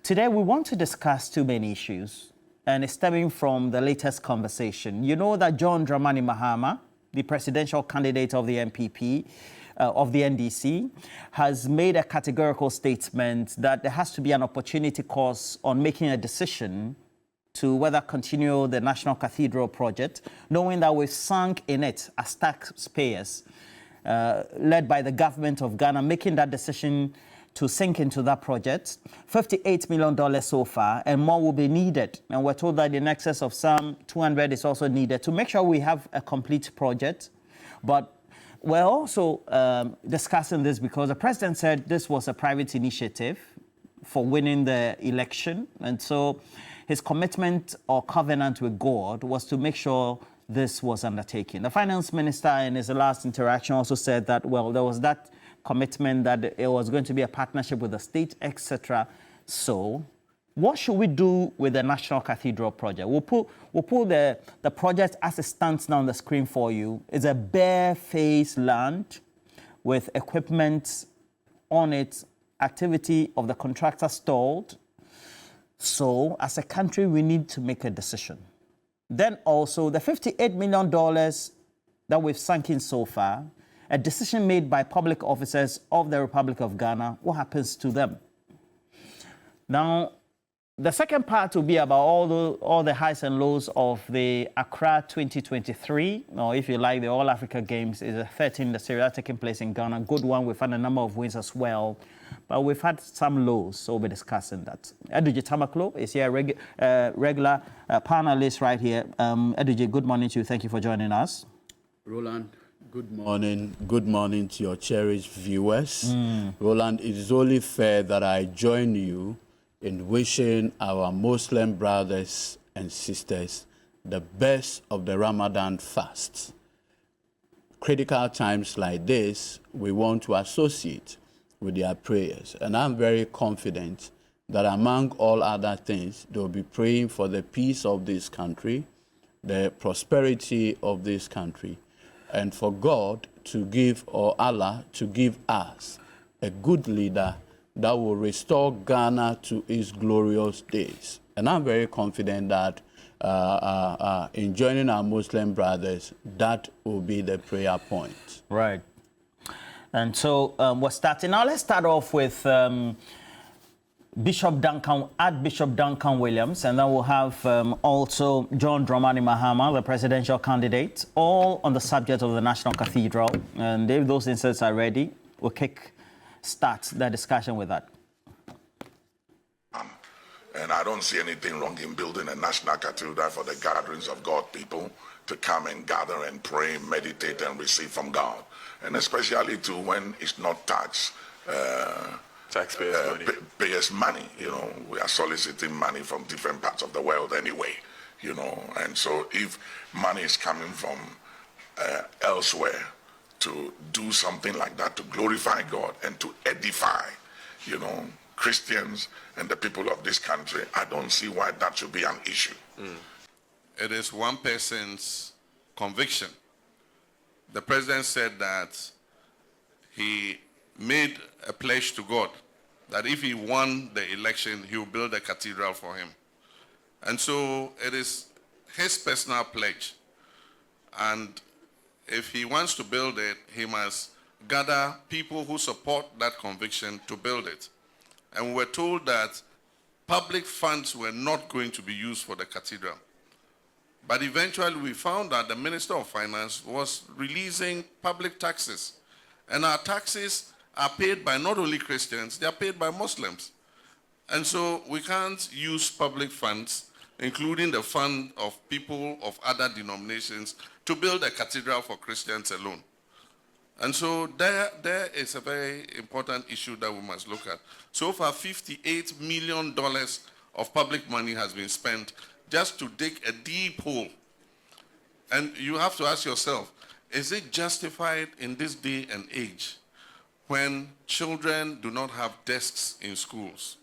Today, we want to discuss two main issues, and it's stemming from the latest conversation. You know that John Dramani Mahama, the presidential candidate of the NPP, of the NDC, has made a categorical statement that there has to be an opportunity cost on making a decision to whether continue the National Cathedral project, knowing that we've sunk in it as taxpayers, led by the government of Ghana, making that decision to sink into that project. $58 million so far, and more will be needed. And we're told that in excess of some 200 is also needed to make sure we have a complete project. But we're also discussing this because the president said this was a private initiative for winning the election. And so his commitment or covenant with God was to make sure this was undertaken. The finance minister in his last interaction also said that, well, there was that commitment that it was going to be a partnership with the state, etc. So what should we do with the National Cathedral project? We'll put the project as it stands now on the screen for you. It's a bare-faced land with equipment on it, activity of the contractor stalled. So as a country, we need to make a decision. Then also the $58 million that we've sunk in so far, a decision made by public officers of the Republic of Ghana, what happens to them? Now, the second part will be about all the highs and lows of the Accra 2023, or if you like, the All Africa Games. Is the 13th the series taking place in Ghana. Good one. We've had a number of wins as well, but we've had some lows, so we'll be discussing that. Eduje Tamaklo is here, regular panelist right here. Eduje, good morning to you. Thank you for joining us. Roland, good morning. Good morning to your cherished viewers. Roland, it is only fair that I join you in wishing our Muslim brothers and sisters the best of the Ramadan fast. Critical times like this, we want to associate with their prayers. And I'm very confident that among all other things, they'll be praying for the peace of this country, the prosperity of this country, and for God to give, or Allah to give us a good leader that will restore Ghana to its glorious days. And I'm very confident that in joining our Muslim brothers, that will be the prayer point. Right. And so we're starting. Now let's start off with Archbishop Duncan Williams, and then we'll have also John Dramani Mahama, the presidential candidate, all on the subject of the National Cathedral. And if those inserts are ready, we'll start the discussion with that. And I don't see anything wrong in building a National Cathedral for the gatherings of God people to come and gather and pray, meditate, and receive from God. And especially too when it's not taxpayers' money. You know, we are soliciting money from different parts of the world anyway. You know, and so if money is coming from elsewhere to do something like that, to glorify God and to edify, you know, Christians and the people of this country, I don't see why that should be an issue. It is one person's conviction. The president said that he made a pledge to God that if he won the election, he will build a cathedral for him. And so it is his personal pledge. And if he wants to build it, he must gather people who support that conviction to build it. And we're told that public funds were not going to be used for the cathedral. But eventually we found that the Minister of Finance was releasing public taxes. And our taxes are paid by not only Christians, they are paid by Muslims. And so we can't use public funds, including the fund of people of other denominations, to build a cathedral for Christians alone. And so there is a very important issue that we must look at. So far, $58 million of public money has been spent just to dig a deep hole. And you have to ask yourself, is it justified in this day and age when children do not have desks in schools,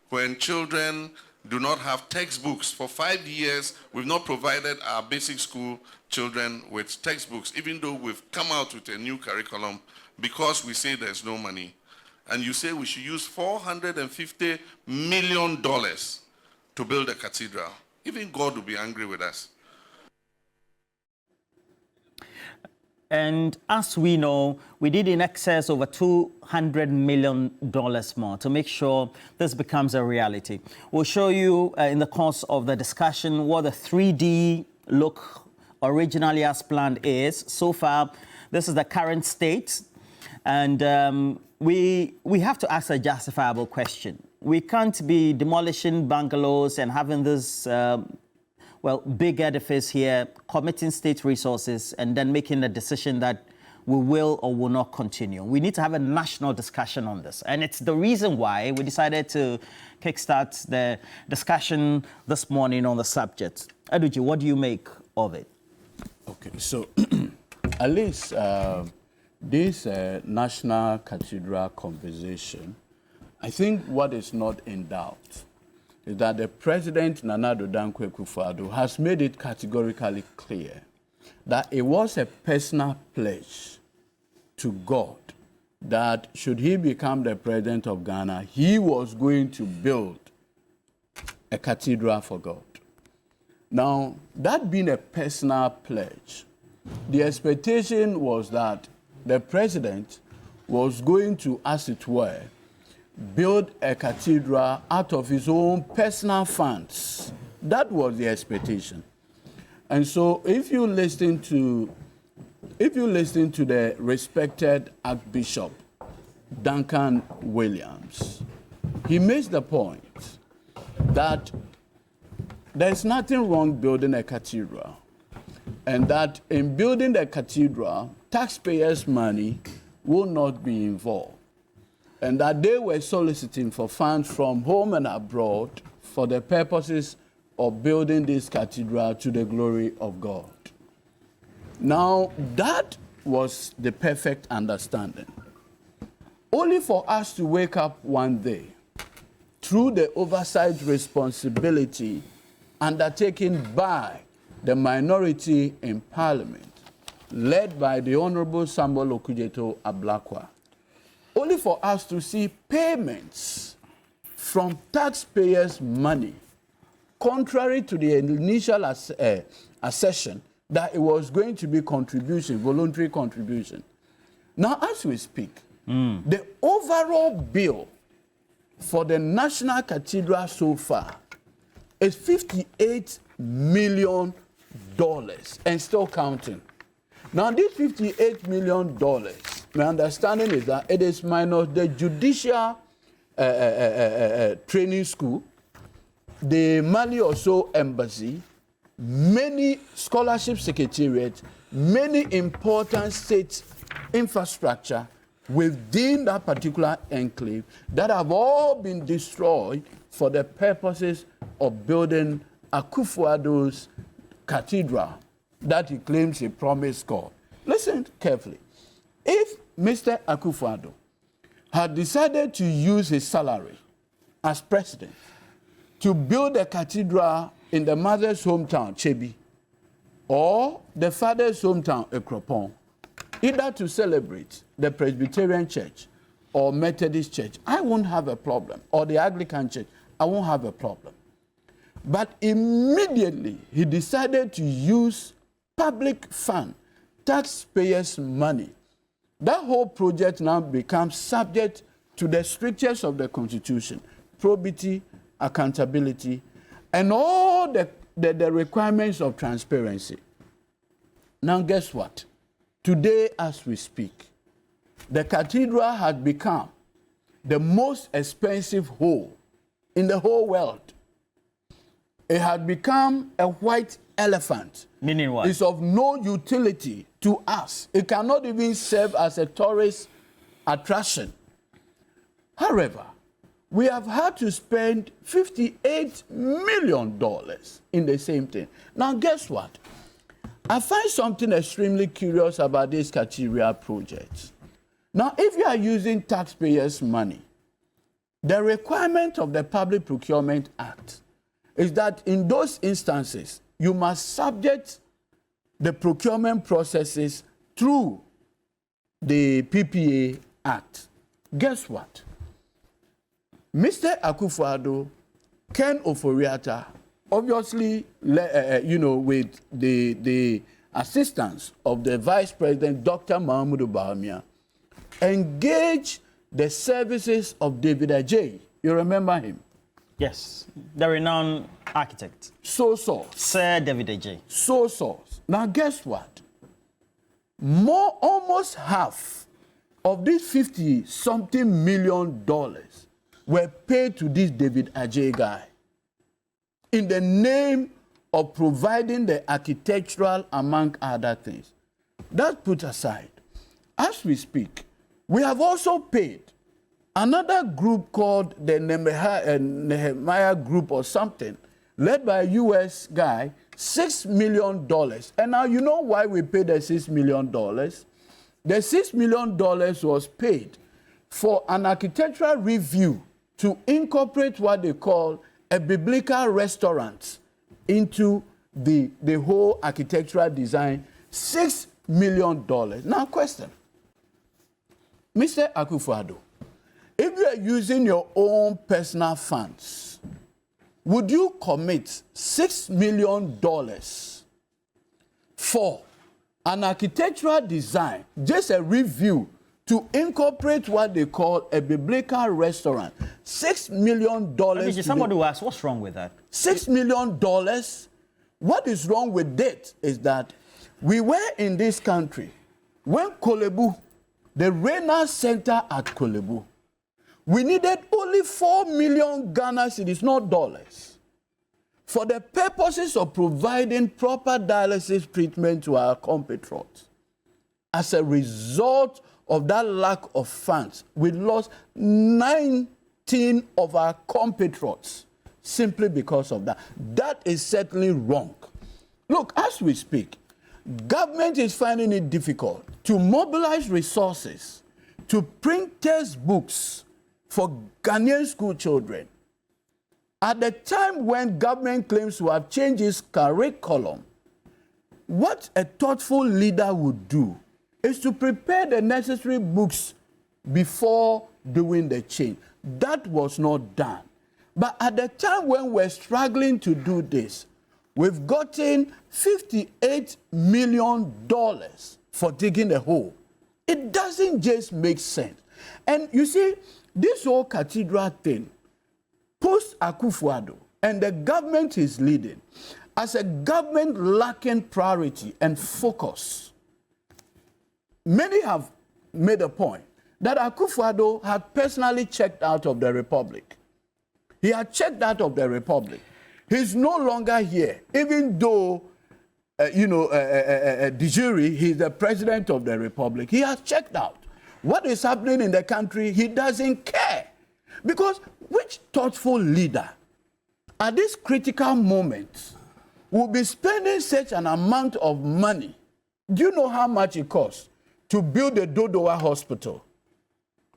when children do not have textbooks? For 5 years, we've not provided our basic school children with textbooks, even though we've come out with a new curriculum because we say there's no money. and you say we should use $450 million to build a cathedral. Even God will be angry with us. And as we know, we did in excess over $200 million more to make sure this becomes a reality. We'll show you in the course of the discussion what the 3D look originally as planned is. So far, this is the current state. And we have to ask a justifiable question. We can't be demolishing bungalows and having this big edifice here, committing state resources, and then making a decision that we will or will not continue. We need to have a national discussion on this. And it's the reason why we decided to kickstart the discussion this morning on the subject. Aduji, what do you make of it? Okay, so at least this National Cathedral conversation, I think what is not in doubt is that the President, Nana Addo Dankwa Akufo-Addo, has made it categorically clear that it was a personal pledge to God that should he become the President of Ghana, he was going to build a cathedral for God. Now, that being a personal pledge, the expectation was that the President was going to, as it were, build a cathedral out of his own personal funds. That was the expectation. And so if you listen to the respected Archbishop Duncan Williams, he makes the point that there's nothing wrong building a cathedral, and that in building the cathedral, taxpayers' money will not be involved, and that they were soliciting for funds from home and abroad for the purposes of building this cathedral to the glory of God. Now, that was the perfect understanding. Only for us to wake up one day, through the oversight responsibility undertaken by the minority in Parliament, led by the Honorable Samuel Okudzeto Ablakwa, only for us to see payments from taxpayers' money, contrary to the initial assertion that it was going to be contribution, voluntary contribution. Now, as we speak, the overall bill for the National Cathedral so far is $58 million and still counting. Now, this $58 million, my understanding is that it is minus the judicial training school, the Mali or so embassy, many scholarship secretariats, many important state infrastructure within that particular enclave that have all been destroyed for the purposes of building Akufo-Addo's cathedral that he claims he promised God. Listen carefully. If Mr. Akufo-Addo had decided to use his salary as president to build a cathedral in the mother's hometown, Chebi, or the father's hometown, Ekropon, either to celebrate the Presbyterian Church or Methodist Church, I won't have a problem, or the Anglican Church, I won't have a problem. But immediately he decided to use public fund, taxpayers' money. That whole project now becomes subject to the strictures of the Constitution, probity, accountability, and all the requirements of transparency. Now, guess what? Today, as we speak, the cathedral has become the most expensive hole in the whole world. It had become a white elephant. Meaning what? It's of no utility to us. It cannot even serve as a tourist attraction. However, we have had to spend $58 million in the same thing. Now, guess what? I find something extremely curious about this cathedral project. Now, if you are using taxpayers' money, the requirement of the Public Procurement Act is that in those instances, you must subject the procurement processes through the PPA Act. guess what? Mr. Akufo-Addo, Ken Ofori-Atta, obviously, with the assistance of the Vice President, Dr. Mahmoud Bawumia, engaged the services of David Ajay. You remember him? Yes, the renowned architect. Sir David Ajay. Now, guess what? Almost half of these $50-something million were paid to this David Ajay guy in the name of providing the architectural, among other things. That put aside, as we speak, we have also paid another group called the Nehemiah Group or something, led by a U.S. guy, $6 million. And now you know why we paid the $6 million? The $6 million was paid for an architectural review to incorporate what they call a biblical restaurant into the whole architectural design. $6 million. Now, question. Mr. Akufo-Addo, if you are using your own personal funds, would you commit $6 million for an architectural design, just a review, to incorporate what they call a biblical restaurant? $6 million. Somebody will ask, what's wrong with that? $6 million. What is wrong with it is that we were in this country when Kolebu, the Reina Center at Kolebu, we needed only 4 million Ghana cedis, not dollars, for the purposes of providing proper dialysis treatment to our compatriots. As a result of that lack of funds, we lost 19 of our compatriots simply because of that. That is certainly wrong. Look, as we speak, government is finding it difficult to mobilize resources to print textbooks for Ghanaian school children. At the time when government claims to have changed its curriculum, what a thoughtful leader would do is to prepare the necessary books before doing the change. That was not done. But at the time when we're struggling to do this, we've gotten $58 million for digging a hole. It doesn't just make sense. And you see, this whole cathedral thing, post Akufo-Addo, and the government is leading, as a government lacking priority and focus. Many have made a point that Akufo-Addo had personally checked out of the Republic. He had checked out of the Republic. He's no longer here, even though, de jure, he's the president of the Republic. He has checked out. What is happening in the country, he doesn't care. Because which thoughtful leader at this critical moment will be spending such an amount of money? Do you know how much it costs to build the Dodowa hospital?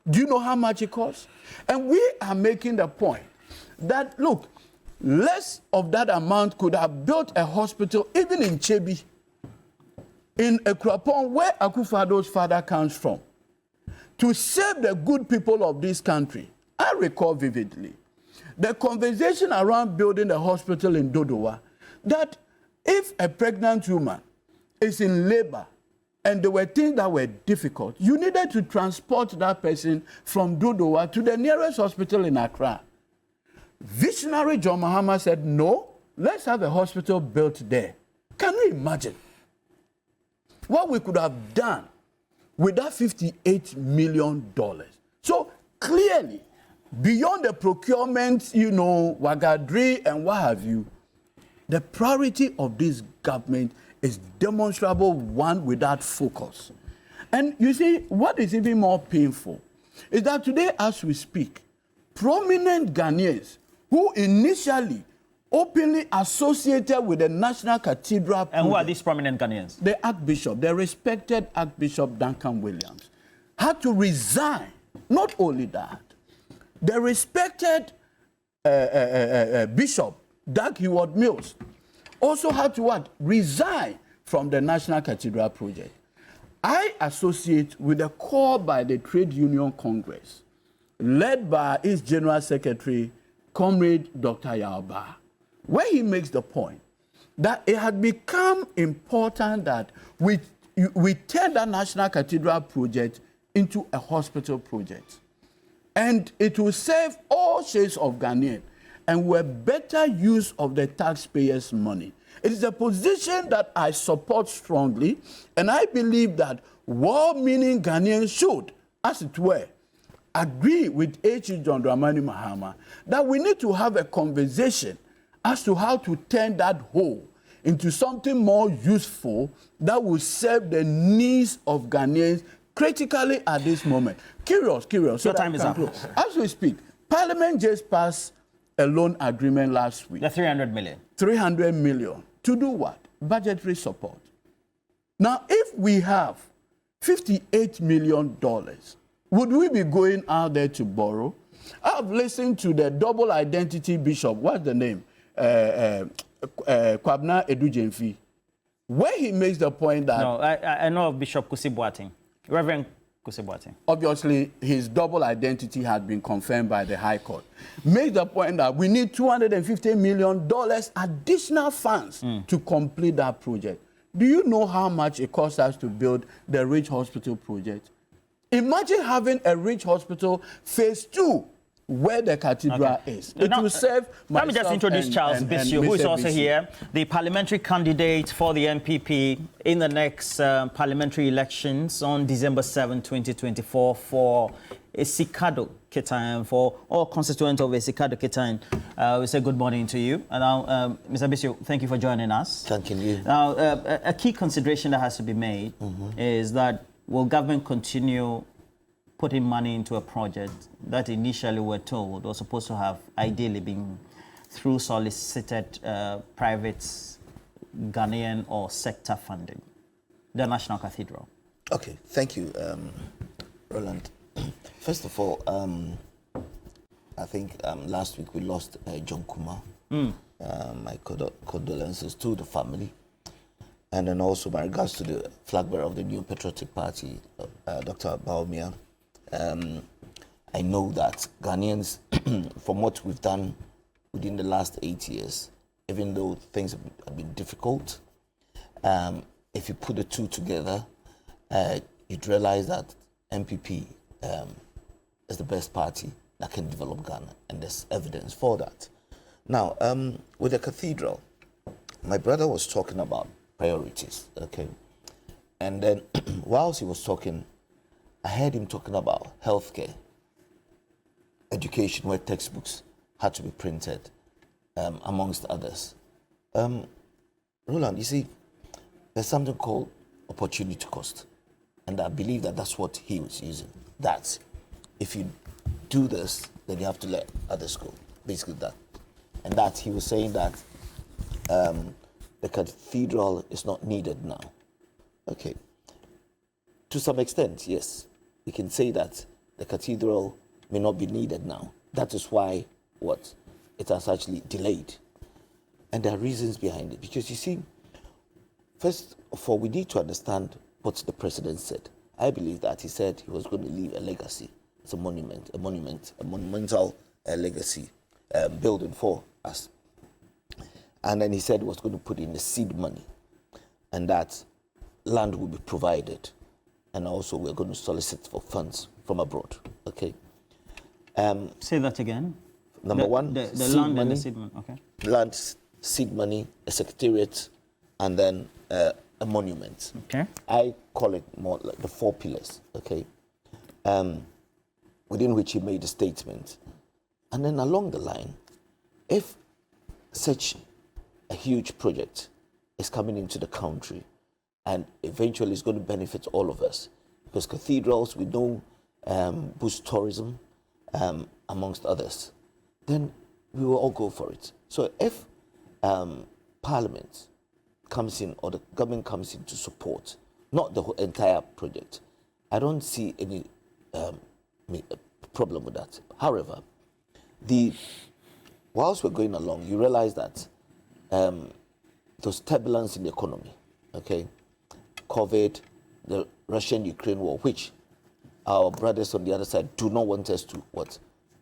Do you know how much it costs? And we are making the point that, look, less of that amount could have built a hospital even in Chebi, in Ekrapon, where Akufo-Addo's father comes from, to save the good people of this country. I recall vividly the conversation around building a hospital in Dodowa, that if a pregnant woman is in labor and there were things that were difficult, you needed to transport that person from Dodowa to the nearest hospital in Accra. Visionary John Mahama said, no, let's have a hospital built there. Can you imagine what we could have done with that $58 million? So clearly, beyond the procurement, Wagadri and what have you, the priority of this government is demonstrable, one without focus. And you see, what is even more painful is that today, as we speak, prominent Ghanaians who initially openly associated with the National Cathedral. And who are these prominent Ghanaians? The Archbishop, the respected Archbishop Duncan Williams, had to resign. Not only that, the respected Bishop Doug Heward Mills also had to what? Resign from the National Cathedral project. I associate with a call by the Trade Union Congress led by its General Secretary, Comrade Dr. Yalba, where he makes the point that it had become important that we turn the National Cathedral project into a hospital project. And it will save all shades of Ghanaians and were better use of the taxpayers' money. It is a position that I support strongly, and I believe that well-meaning Ghanaians should, as it were, agree with H.E. John Dramani Mahama that we need to have a conversation as to how to turn that hole into something more useful that will serve the needs of Ghanaians critically at this moment. Curious. Your time is up. As we speak, Parliament just passed a loan agreement last week. The 300 million. 300 million. To do what? Budgetary support. Now, if we have $58 million, would we be going out there to borrow? I've listened to the double identity bishop, what's the name? Kwabna Edujemfi, where he makes the point that... No, I know of Bishop Kusi Boateng, Reverend Kusi Boateng. Obviously, his double identity had been confirmed by the High Court. Makes the point that we need $250 million additional funds to complete that project. Do you know how much it costs us to build the Ridge Hospital project? Imagine having a Ridge Hospital phase 2 where the cathedral is. It will serve myself. Let me just introduce Charles Bissio, who is also here, the parliamentary candidate for the MPP in the next parliamentary elections on December 7, 2024 for Esikado Ketain, for all constituents of Esikado Ketain. We say good morning to you. And now, Mr. Bissio, thank you for joining us. Thank you. Now, a key consideration that has to be made is that will government continue putting money into a project that initially we're told was supposed to have ideally been through solicited private Ghanaian or sector funding, the National Cathedral? Okay, thank you, Roland. First of all, I think last week we lost John Kuma. My condolences to the family. And then also my regards to the flag bearer of the New Patriotic Party, Dr. Baumia. I know that Ghanaians, from what we've done within the last 8 years, even though things have been difficult, if you put the two together, you'd realize that MPP is the best party that can develop Ghana, and there's evidence for that. Now, with the cathedral, my brother was talking about priorities, okay? And then whilst he was talking, I heard him talking about healthcare, education, where textbooks had to be printed, amongst others. Roland, you see, there's something called opportunity cost. And I believe that that's what he was using. That if you do this, then you have to let others go. Basically that. And that he was saying that the cathedral is not needed now. Okay. To some extent, yes. We can say that the cathedral may not be needed now. That is why it has actually delayed. And there are reasons behind it. Because you see, first of all, we need to understand what the president said. I believe that he said he was going to leave a legacy. It's a monumental legacy building for us. And then he said he was going to put in the seed money and that land will be provided. And also we're going to solicit for funds from abroad, okay? Say that again. Number one, the land money. And the seed money, okay. Land, seed money, a secretariat, and then a monument. Okay. I call it more like the 4 pillars, okay? Within which he made a statement. And then along the line, if such a huge project is coming into the country, and eventually it's going to benefit all of us, because cathedrals, we know, boost tourism, amongst others, then we will all go for it. So if Parliament comes in, or the government comes in to support, not the whole entire project, I don't see any problem with that. However, whilst we're going along, you realize that there's turbulence in the economy, okay? COVID, the Russian-Ukraine war, which our brothers on the other side do not want us to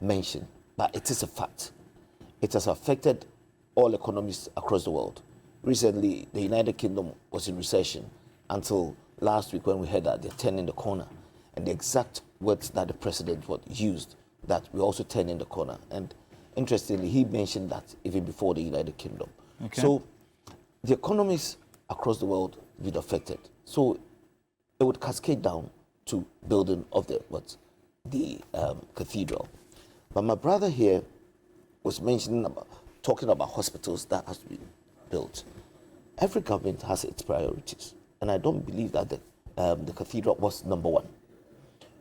mention, but it is a fact. It has affected all economies across the world. Recently, the United Kingdom was in recession until last week when we heard that they're turning the corner. And the exact words that the president used, that we're also turning the corner. And interestingly, he mentioned that even before the United Kingdom. Okay. So the economies across the world will be affected. So it would cascade down to building of the cathedral. But my brother here was talking about hospitals that has to be built. Every government has its priorities, and I don't believe that the cathedral was number one.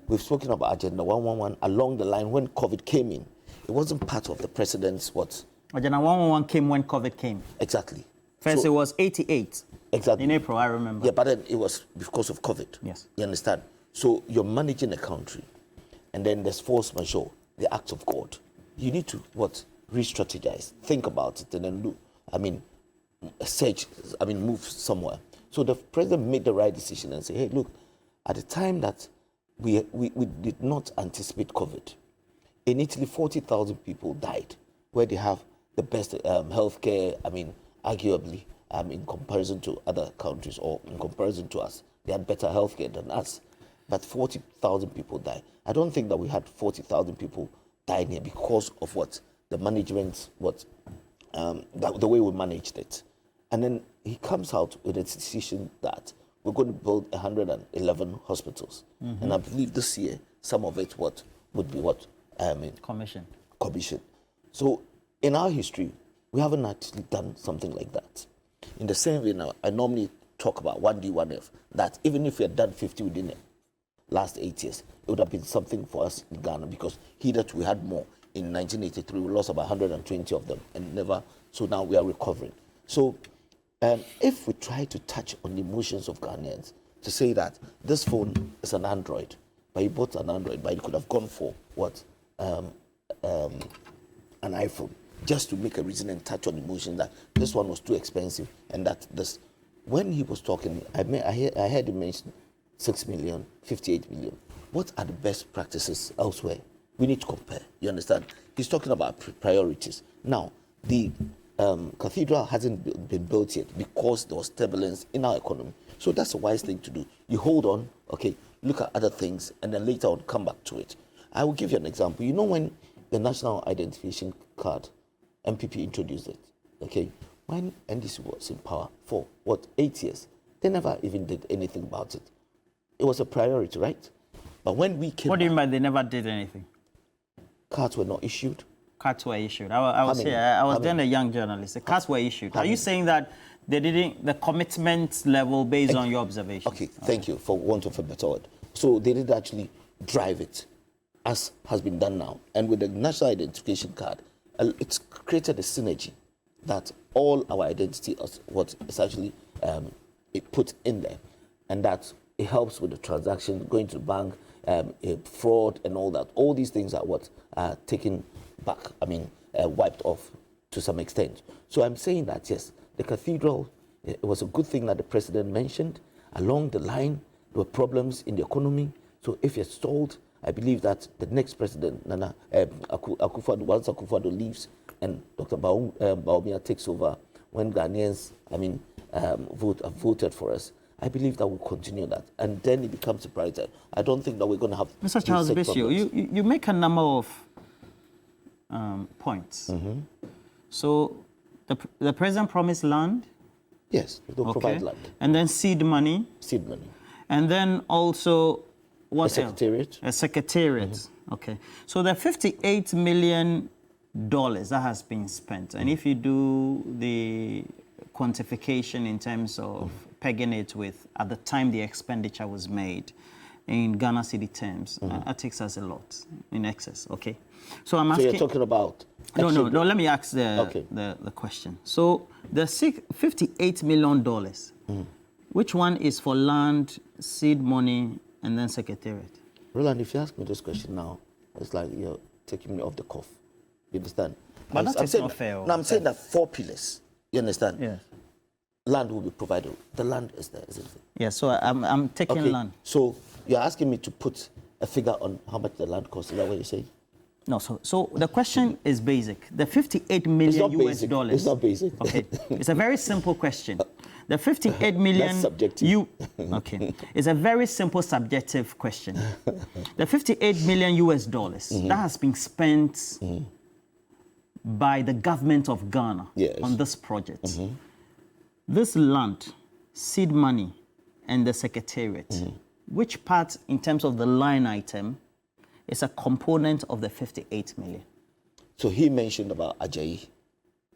We've spoken about Agenda 111 along the line when COVID came in. It wasn't part of the president's Agenda 111 came when COVID came. Exactly. First, it was 88. Exactly. In April, I remember. Yeah, but then it was because of COVID. Yes. You understand? So you're managing a country, and then there's force majeure, the act of God. You need to re-strategize, think about it, and then move somewhere. So the president made the right decision and said, hey, look, at the time that we did not anticipate COVID, in Italy, 40,000 people died, where they have the best healthcare, arguably, in comparison to other countries or in comparison to us. They had better healthcare than us, but 40,000 people died. I don't think that we had 40,000 people dying here because of the management, the way we managed it. And then he comes out with a decision that we're going to build 111 hospitals. Mm-hmm. And I believe this year, some of it would be commission. So in our history, we haven't actually done something like that. In the same way now, I normally talk about 1D, 1F, that even if we had done 50 within the last 8 years, it would have been something for us in Ghana, because hitherto we had more. In 1983, we lost about 120 of them, and so now we are recovering. So if we try to touch on the emotions of Ghanaians, to say that this phone is an Android, but you bought an Android, but you could have gone for an iPhone, just to make a reason and touch on emotion that this one was too expensive, and that this. When he was talking, I heard him mention 6 million, 58 million. What are the best practices elsewhere? We need to compare. You understand? He's talking about priorities. Now, the cathedral hasn't been built yet because there was turbulence in our economy. So that's a wise thing to do. You hold on, okay, look at other things, and then later on come back to it. I will give you an example. You know when the National Identification Card, MPP introduced it, okay? When NDC was in power for, 8 years, they never even did anything about it. It was a priority, right? But when we came What do you mean they never did anything? Cards were not issued. Cards were issued. I was then a young journalist. The cards were issued. Are you saying that they didn't, the commitment level based on your observation? Okay, thank you for want of a better word. So they did actually drive it, as has been done now. And with the National Identification Card, it's created a synergy that all our identity is actually put in there, and that it helps with the transaction, going to the bank, fraud and all that. All these things are taken back, wiped off to some extent. So I'm saying that, yes, the cathedral, it was a good thing that the president mentioned. Along the line, there were problems in the economy. So if you're stalled, I believe that the next president, Nana Akufo-Addo, once Akufo-Addo leaves and Dr. Bawumia takes over, when Ghanaians, voted for us, I believe that we'll continue that. And then it becomes a priority. I don't think that we're going to have... Mr. Charles Bishio, you make a number of points. Mm-hmm. So the president promised land? Yes, they'll provide land. And then seed money? Seed money. And then also... What a secretariat. Else? A secretariat. Mm-hmm. Okay. So the $58 million that has been spent, and if you do the quantification in terms of pegging it with at the time the expenditure was made in Ghana city terms, that takes us a lot in excess. Okay. So I'm asking. So you're talking about. No. Let me ask the question. So the $58 million, which one is for land, seed money, and then secretariat? Roland, if you ask me this question now, it's like you're taking me off the cuff. You understand? But that's not fair. No, I'm saying that 4 pillars. You understand? Yes. Land will be provided. The land is there, isn't it? Yeah, so I'm taking land. So you're asking me to put a figure on how much the land costs? Is that what you're saying? No, so the question is basic. The 58 million US dollars. It's not basic. Okay, it's a very simple question. The 58 million. That's subjective. Okay, it's a very simple subjective question. The 58 million US dollars that has been spent by the government of Ghana on this project. This land, seed money, and the secretariat, which part, in terms of the line item, is a component of the 58 million? So he mentioned about Ajayi,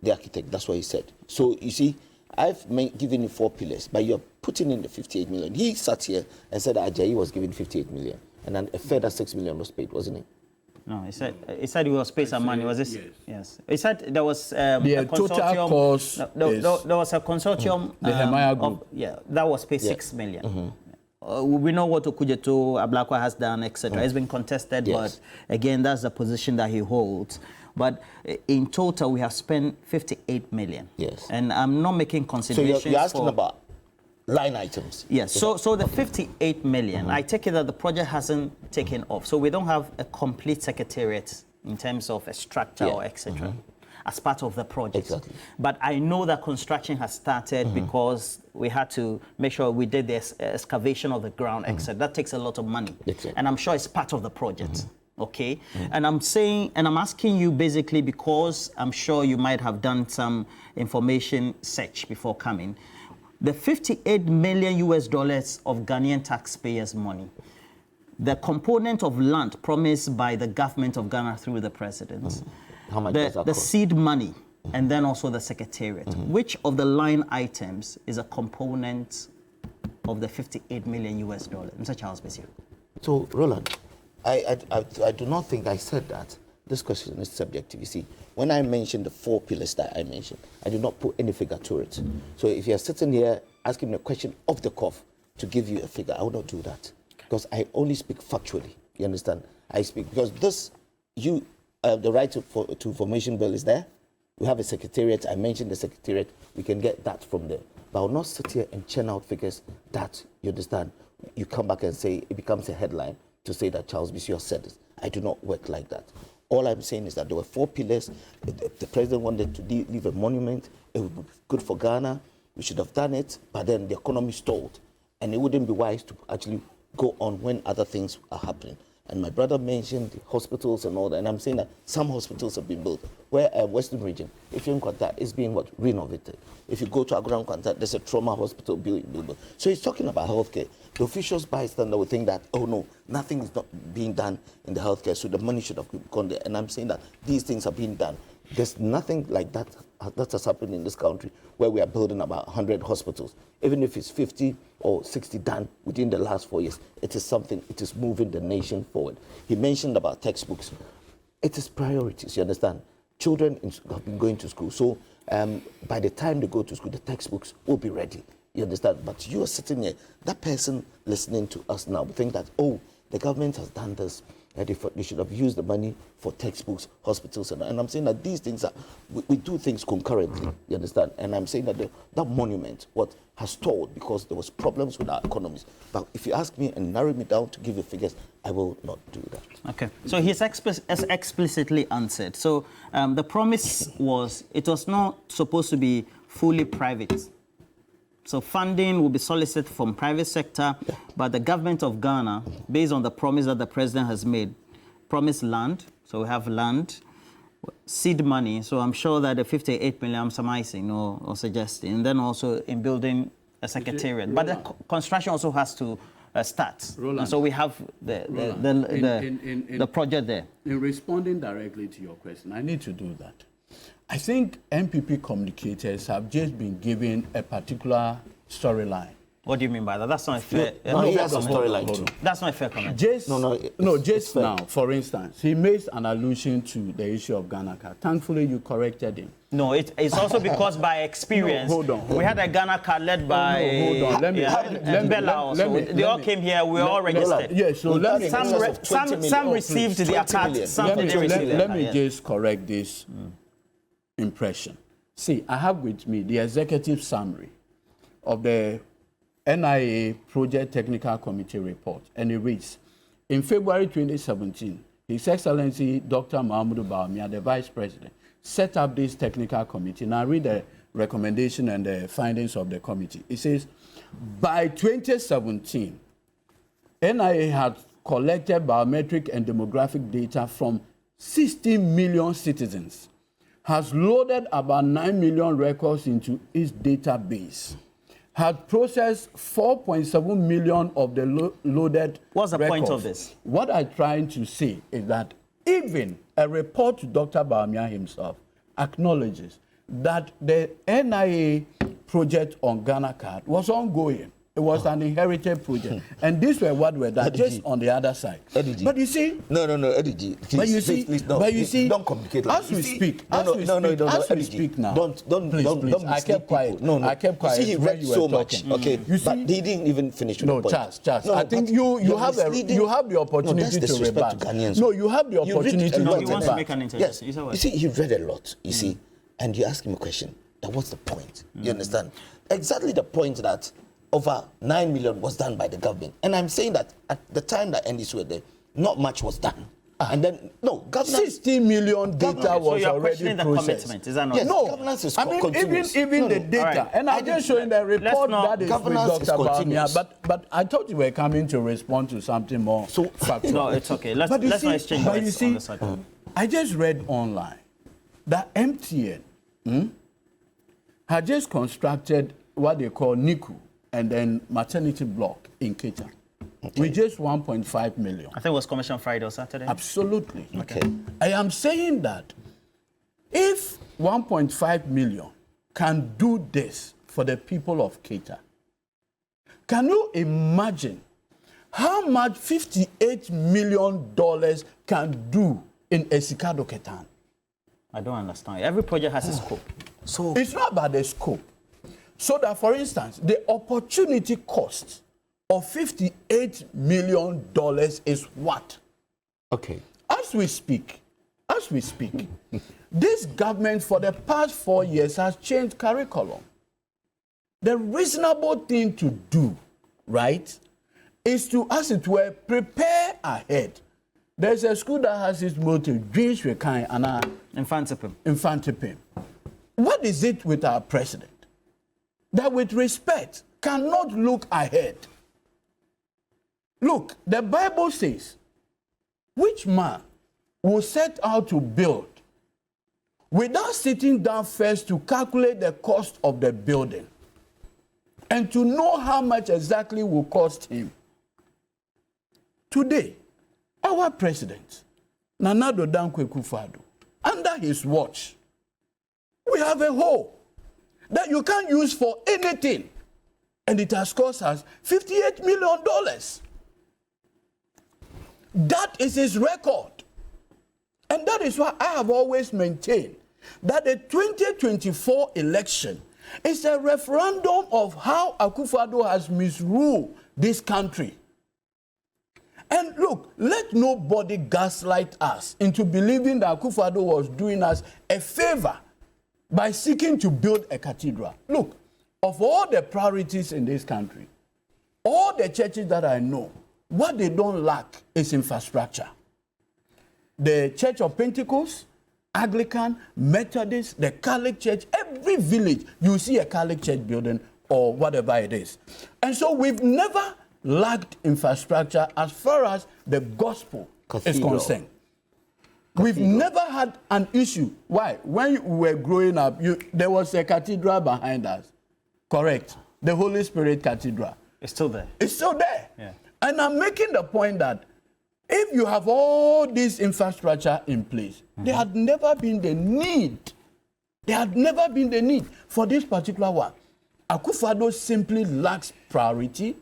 the architect. That's what he said. So you see, I've given you 4 pillars, but you're putting in the 58 million. He sat here and said that Ajayi was given 58 million, and then a further 6 million was paid, wasn't it? No, he said it was paid some money. Was this? Yes. Yes. He said there was The a total consortium. cost There was a consortium. the Hemaya Group. That was paid 6 million. We know what Okujeto Ablakwa has done, etc. It's been contested, but again, that's the position that he holds. But in total, we have spent 58 million. Yes. And I'm not making considerations. So you're asking about line items. Yes. So the 58 million, I take it that the project hasn't taken off. So we don't have a complete secretariat in terms of a structure or etc. As part of the project. Exactly. But I know that construction has started because we had to make sure we did the excavation of the ground, etc. That takes a lot of money. Exactly. And I'm sure it's part of the project. Okay? And I'm saying, and I'm asking you basically because I'm sure you might have done some information search before coming. The 58 million US dollars of Ghanaian taxpayers' money, the component of land promised by the government of Ghana through the president, how much does that the cost? seed money, and then also the secretariat. Which of the line items is a component of the 58 million US dollars? Mr. Charles Bessio. So, Roland, I do not think I said that. This question is subjective. You see, when I mentioned the 4 pillars that I mentioned, I did not put any figure to it. So if you're sitting here asking me a question off the cuff to give you a figure, I will not do that. Because I only speak factually. You understand? I speak because this, the right to information bill is there. We have a secretariat. I mentioned the secretariat. We can get that from there. But I will not sit here and churn out figures that, you understand, you come back and say it becomes a headline to say that Charles Bessio said this. I do not work like that. All I'm saying is that there were 4 pillars. The president wanted to leave a monument. It would be good for Ghana. We should have done it, but then the economy stalled. And it wouldn't be wise to actually go on when other things are happening. And my brother mentioned the hospitals and all that. And I'm saying that some hospitals have been built. Where Western region, if you're in Kwanta, is being renovated. If you go to Aguram Kwanta, there's a trauma hospital built. So he's talking about healthcare. The officials bystander will think that, oh no, nothing is not being done in the healthcare, so the money should have gone there. And I'm saying that these things are being done. There's nothing like that that has happened in this country where we are building about 100 hospitals. Even if it's 50 or 60 done within the last 4 years, it is something, it is moving the nation forward. He mentioned about textbooks. It is priorities, you understand? Children have been going to school, so by the time they go to school, the textbooks will be ready. You understand? But you are sitting here, that person listening to us now, think that, oh, the government has done this. They should have used the money for textbooks, hospitals, and I'm saying that these things are, we do things concurrently, you understand? And I'm saying that that monument, has stalled because there was problems with our economies. But if you ask me and narrow me down to give you figures, I will not do that. Okay, so he's explicitly answered. So the promise was, it was not supposed to be fully private. So funding will be solicited from private sector, but the government of Ghana, based on the promise that the president has made, promised land. So we have land, seed money. So I'm sure that the 58 million I'm surmising or suggesting, and then also in building a secretariat. But the construction also has to start. Roland, and so we have the project there. In responding directly to your question, I need to do that. I think MPP communicators have just been given a particular storyline. What do you mean by that? That's not a fair. No, he has a storyline too. That's not a fair comment. Just it's now, for instance, he made an allusion to the issue of Ghana card. Thankfully, you corrected him. No, it's also because by experience. No, hold on. We had a Ghana card led by hold on. They all came here. We were all registered. Yes, so some received their cards. Some didn't receive them. Let me just correct this impression. See, I have with me the executive summary of the NIA Project Technical Committee report, and it reads, in February 2017, His Excellency Dr. Mahmoud Bawumia, the Vice President, set up this technical committee. Now read the recommendation and the findings of the committee. It says, by 2017, NIA had collected biometric and demographic data from 60 million citizens, has loaded about 9 million records into its database, had processed 4.7 million of the loaded What's the records. point of this? What I'm trying to say is that even a report to Dr. Bawumia himself acknowledges that the NIA project on Ghana card was ongoing. It was an inherited project. And these were what were done just on the other side. But you see... No, Eddie G. Please, But you see, please, no, but you see, don't complicate. as we speak, as we speak now. Don't Please, I kept quiet. No, I kept quiet. You see, he read when you so were much. talking. Okay, You see, but he didn't even finish with no, the point. Charles. No, I think but you you're have misleading. you have the opportunity that's to disrespect rebut. to Ghanaians. No, you have the You read opportunity a to lot he wants to make an rebut. intervention. Yes. Is that what? You see, he read a lot, you see, and you ask him a question. That what's the point? You understand? Exactly the point that over 9 million was done by the government. And I'm saying that at the time that NDC were there, not much was done. And then, no, governance... 60 million data So was you're already questioning the processed. commitment, is that not? Yes, No, governance is I mean, continuous. even No, the no. data, Right. and I'm just showing the report not- that is with governance is Dr. Bawumia, continuous. but I thought you were coming to respond to something more factual. No, it's okay. Let's But you not see- exchange but you words see, on the subject. I just read online that MTN had just constructed what they call NICU and then maternity block in Keita with just 1.5 million. I think it was commissioned Friday or Saturday. Absolutely. Okay. I am saying that if 1.5 million can do this for the people of Keita, can you imagine how much $58 million can do in Esikado Ketan? I don't understand. Every project has a scope. So, It's not about the scope. So that, for instance, the opportunity cost of $58 million is what? okay. As we speak, this government for the past 4 years has changed curriculum. The reasonable thing to do, right, is to, as it were, prepare ahead. There's a school that has its motto, Dreams we kind and Infantipim. What is it with our president? That with respect cannot look ahead. Look, the Bible says, which man will set out to build without sitting down first to calculate the cost of the building and to know how much exactly will cost him? Today, our president, Nana Addo Dankwa Akufo-Addo, under his watch, we have a hole that you can't use for anything. And it has cost us $58 million. That is his record. And that is why I have always maintained that the 2024 election is a referendum of how Akufo-Addo has misruled this country. And look, let nobody gaslight us into believing that Akufo-Addo was doing us a favor by seeking to build a cathedral. Look, of all the priorities in this country, all the churches that I know, what they don't lack is infrastructure. The Church of Pentecost, Anglican, Methodist, the Catholic Church, every village, you see a Catholic church building or whatever it is. And so we've never lacked infrastructure as far as the gospel is concerned. We've never had an issue. Why? When we were growing up, there was a cathedral behind us. Correct. The Holy Spirit Cathedral. It's still there. It's still there. Yeah. And I'm making the point that if you have all this infrastructure in place, there had never been the need. There had never been the need for this particular one. Akufo-Addo simply lacks priority.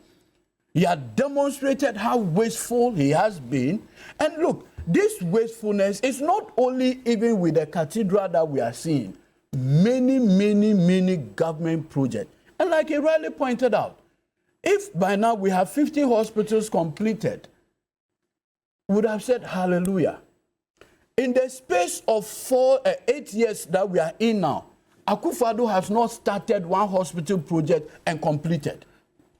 He had demonstrated how wasteful he has been. And look, this wastefulness is not only even with the cathedral that we are seeing. Many government projects. And like he rightly pointed out, if by now we have 50 hospitals completed, we would have said hallelujah. In the space of 8 years that we are in now, Akufo-Addo has not started one hospital project and completed.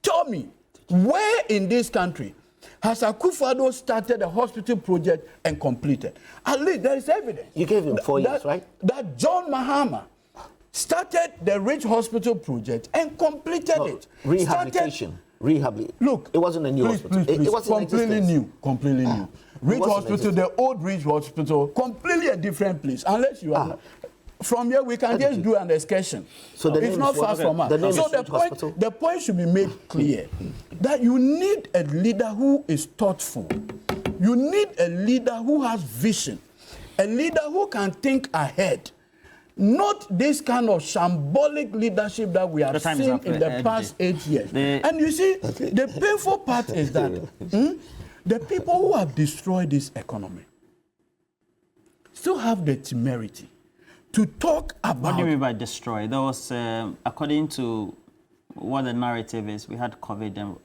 Tell me, where in this country Has Akufo-Addo started a hospital project and completed? At least there is evidence. You gave him 4 years, right? That John Mahama started the Rich Hospital project and completed it. Rehabilitation. Look, it wasn't a new hospital. Please, it wasn't completely new. Rich Hospital, the old Rich Hospital, completely a different place. Unless you are. From here, we can just do an excursion. So it's not far from us. So the point should be made clear that you need a leader who is thoughtful. You need a leader who has vision. A leader who can think ahead. Not this kind of shambolic leadership that we have seen in the past 8 years. And you see, the painful part is that the people who have destroyed this economy still have the temerity to talk about... What do you mean by destroy? There was, according to what the narrative is, we had COVID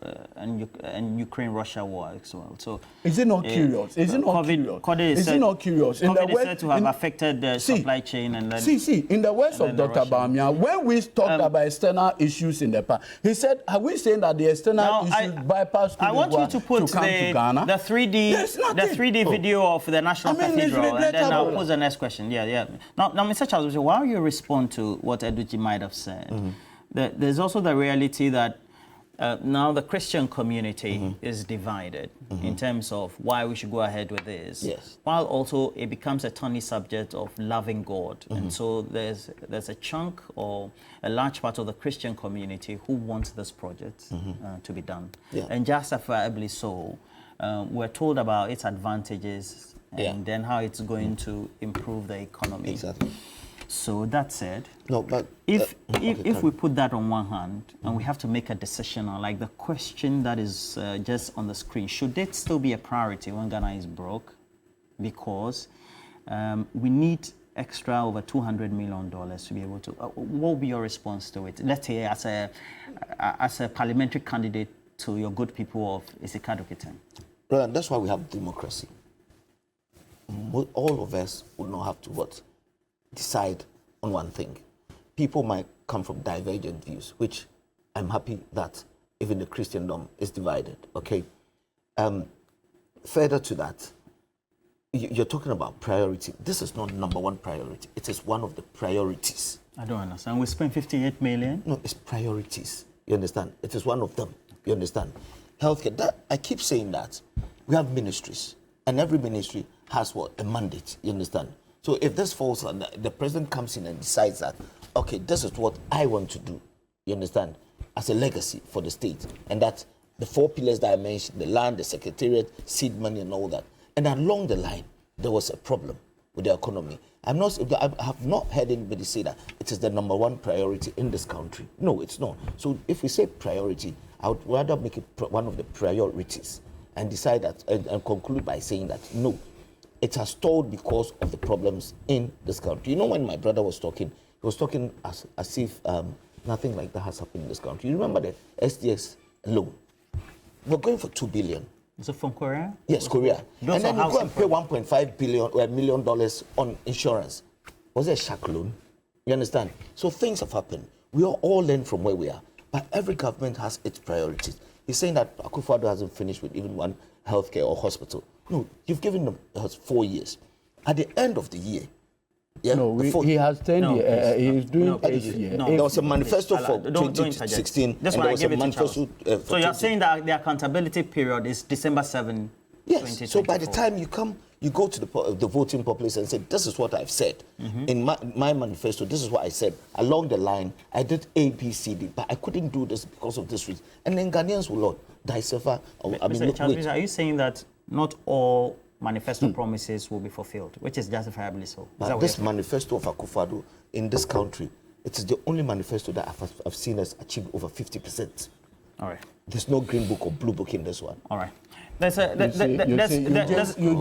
and Ukraine-Russia war as well. So is it not curious? Is it not curious? COVID is said to have affected the supply chain. And then, in the words of Dr. Bamia, when we talked about external issues in the past, he said, are we saying that the external issues bypass I want you to put the 3D video of the National Cathedral, and then I'll pose the next question. Now, Mr. Charles, while you respond to what Eduji might have said, there's also the reality that now the Christian community is divided in terms of why we should go ahead with this. Yes. While also it becomes a thorny subject of loving God. And so there's a chunk or a large part of the Christian community who wants this project to be done. And justifiably so. We're told about its advantages and then how it's going to improve the economy. Exactly. So that said, if we put that on one hand and we have to make a decision on, like the question that is just on the screen, should it still be a priority when Ghana is broke? Because we need extra over $200 million to be able to. What will be your response to it? Let's say as a parliamentary candidate to your good people of Isikado Kitem. Well, that's why we have democracy. All of us would not have to decide on one thing. People might come from divergent views, which I'm happy that even the Christendom is divided, okay? Further to that, you're talking about priority. This is not number one priority. It is one of the priorities. I don't understand. We spent 58 million? No, it's priorities. You understand? It is one of them. You understand? Healthcare, I keep saying that. We have ministries, and every ministry has a mandate. You understand? So if this falls on the president comes in and decides that, okay, this is what I want to do, you understand, as a legacy for the state, and that the 4 pillars that I mentioned, the land, the secretariat, seed money and all that, and along the line, there was a problem with the economy. I have not heard anybody say that it is the number one priority in this country. No, it's not. So if we say priority, I would rather make it one of the priorities and decide that and conclude by saying that, no, it has stalled because of the problems in this country. You know, when my brother was talking, he was talking as if nothing like that has happened in this country. You remember the SDX loan? We're going for $2 billion. Is it from Korea? Yes, Korea. And then you go and pay $1.5 million on insurance. Was it a shark loan? You understand? So things have happened. We all learn from where we are. But every government has its priorities. He's saying that Akufo-Addo hasn't finished with even one healthcare or hospital. No, you've given them 4 years. At the end of the year, he has 10 years. He's doing 8 years. There was a manifesto for 2016. That's why I gave it to Charles. So you're saying that the accountability period is December 7, yes. 2024. So by the time you go to the voting populace and say, this is what I've said. In my manifesto, this is what I said. Along the line, I did A, B, C, D, but I couldn't do this because of this reason. And then Ghanaians will decipher. Are you saying that not all manifesto promises will be fulfilled, which is justifiably so? But this manifesto of Akufo-Addo in this country, it is the only manifesto that I've seen us achieve over 50%. All right. There's no green book or blue book in this one. All right. You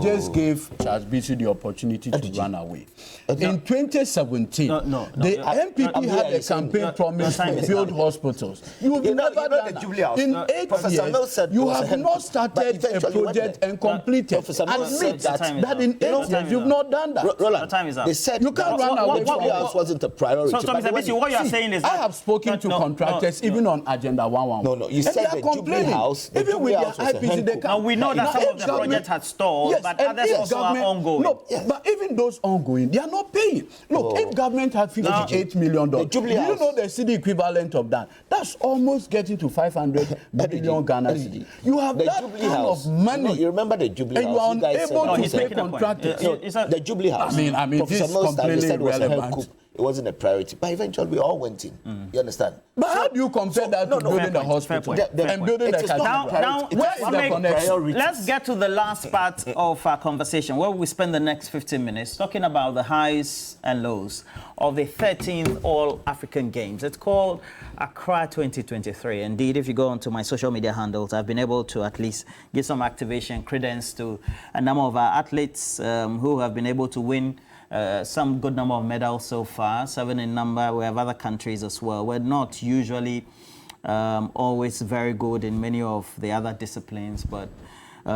just gave Charles Bisi the opportunity to run away. In 2017, the MPP had a campaign promise to build hospitals. You've never done that. In 8 years, you have not started a project and completed. Admit that in 8 years, you've not done that. Roland, the time is up. They said you can't run away from it. Wasn't a priority. So, Mr. Bisi, what you are saying is that... I have spoken to contractors even on Agenda 111. No, you said the Jubilee House. Even with the IPC, they can we know that some of the projects had stalled, but others also are ongoing. No, but even those ongoing, they are not paying. Look, if government had $58 million, do you know the city equivalent of that? That's almost getting to 500 billion Ghana cedis. You have that kind of money. You remember the Jubilee House? And you are unable to pay contractors. The Jubilee House. I mean, this is completely irrelevant. It wasn't a priority, but eventually we all went in. You understand? But how do you compare that to building the hospital and building the cathedral? Now, where is the connection? Let's get to the last part of our conversation, where we spend the next 15 minutes talking about the highs and lows of the 13th All-African Games. It's called Accra 2023. Indeed, if you go onto my social media handles, I've been able to at least give some activation credence to a number of our athletes who have been able to win some good number of medals so far, 7 in number. We have other countries as well. We're not usually always very good in many of the other disciplines, but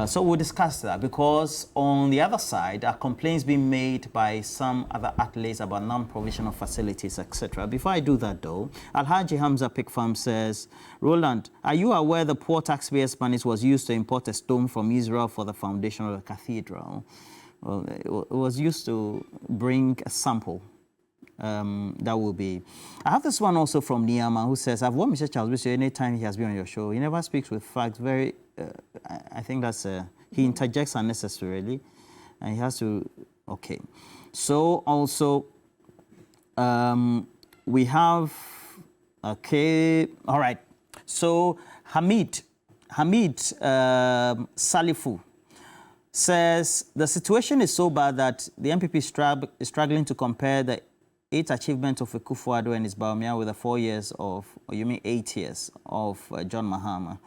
so we'll discuss that, because on the other side are complaints being made by some other athletes about non-provision of facilities, etc. Before I do that though, Alhaji Hamza Pikfam says, Roland, are you aware the poor taxpayers' money was used to import a stone from Israel for the foundation of the cathedral? Well, it was used to bring a sample. That will be. I have this one also from Niama, who says, I've watched Mr. Charles Bishop anytime he has been on your show. He never speaks with facts. I think that's he interjects unnecessarily, and he has to. Okay. So also, we have. Okay. All right. So Hamid Salifu says the situation is so bad that the MPP is struggling to compare the 8 achievements of Akufo-Addo and his Baumia with the 4 years of, or you mean 8 years of John Mahama.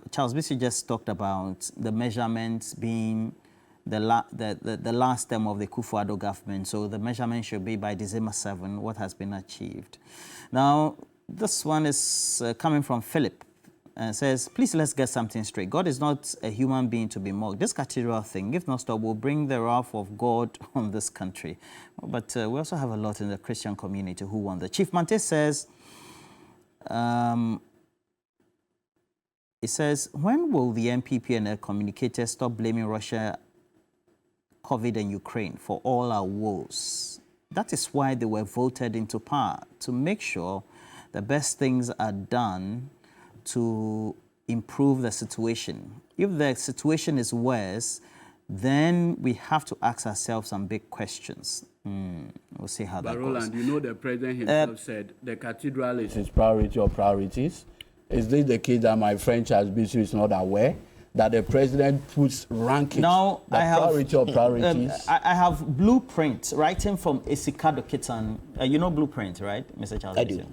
Charles Bisi just talked about the measurements being the last term of the Akufo-Addo government. So the measurement should be by December 7, what has been achieved. Now, this one is coming from Philip. Says, please let's get something straight. God is not a human being to be mocked. This cathedral thing, if not stopped, will bring the wrath of God on this country. But we also have a lot in the Christian community who want that. Chief Mante says, it says, when will the MPP and their communicators stop blaming Russia, COVID and Ukraine for all our woes? That is why they were voted into power, to make sure the best things are done to improve the situation. If the situation is worse, then we have to ask ourselves some big questions. We'll see how that goes. Roland, you know the president himself said the cathedral is his priority or priorities. Is this the case that my friend Charles Bishop is not aware that the president puts rankings, now, priority or priorities? I have blueprint writing from Esikado Kitan. You know blueprint, right, Mr. Charles? I do.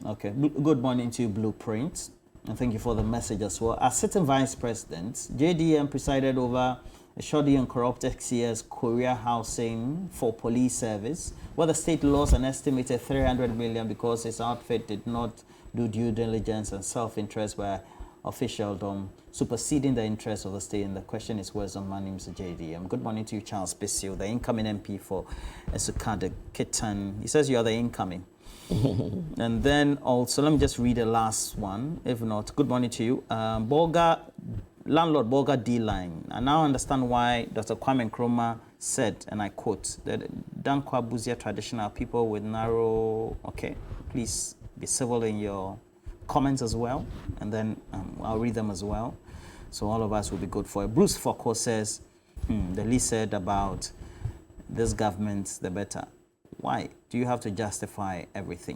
Okay. Good morning to you, blueprint. And thank you for the message as well. As sitting vice president, JDM presided over a shoddy and corrupt year's Korea housing for police service, where the state lost an estimated 300 million because its outfit did not do due diligence and self-interest by officialdom, superseding the interests of the state. And the question is, where's the money, Mr. JDM? Good morning to you, Charles Bissell, the incoming MP for Esukade Kitan. He says you are the incoming. And then also, let me just read the last one. If not, good morning to you. Landlord Bolga D-Line. I now understand why Dr. Kwame Nkrumah said, and I quote, that Dankwa Buzia traditional people with narrow... Okay, please be civil in your comments as well, and then I'll read them as well. So all of us will be good for it. Bruce Foucault says, the least said about this government, the better. Why do you have to justify everything?